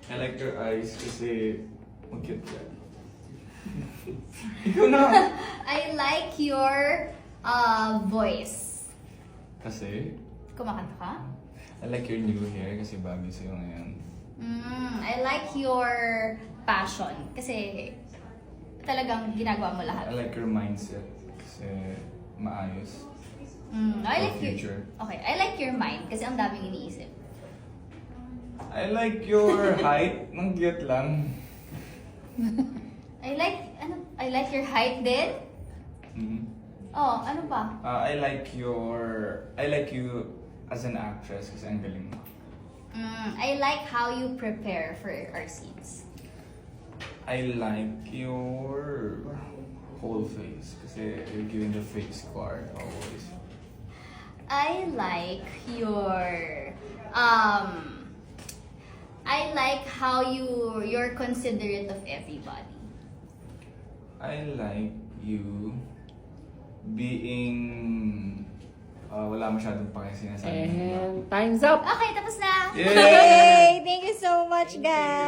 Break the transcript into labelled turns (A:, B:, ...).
A: I like your eyes kasi mag-cute ka. Ikaw na!
B: I like your voice.
A: Kasi,
B: Kumakanta ka?
A: I like your new hair kasi bagay sa'yo ngayon.
B: I like your passion. Kasi talagang ginagawa mo
A: I
B: lahat.
A: like your mindset kasi maayos.
B: I like
A: For future.
B: Okay, I like your mind kasi ang daming iniisip.
A: I like your height. Nang cute lang.
B: I like your height din.
A: Mhm.
B: Oh, ano pa?
A: I like you as an actress kasi ang galing mo.
B: I like how you prepare for our scenes.
A: I like your whole face kasi you're giving the face card always.
B: I like how you're considerate of everybody.
A: I like you being wala masyadong pakisinasabi.
C: And time's up!
B: Okay, tapos na.
A: Yay!
C: Yay! Thank you so much, guys!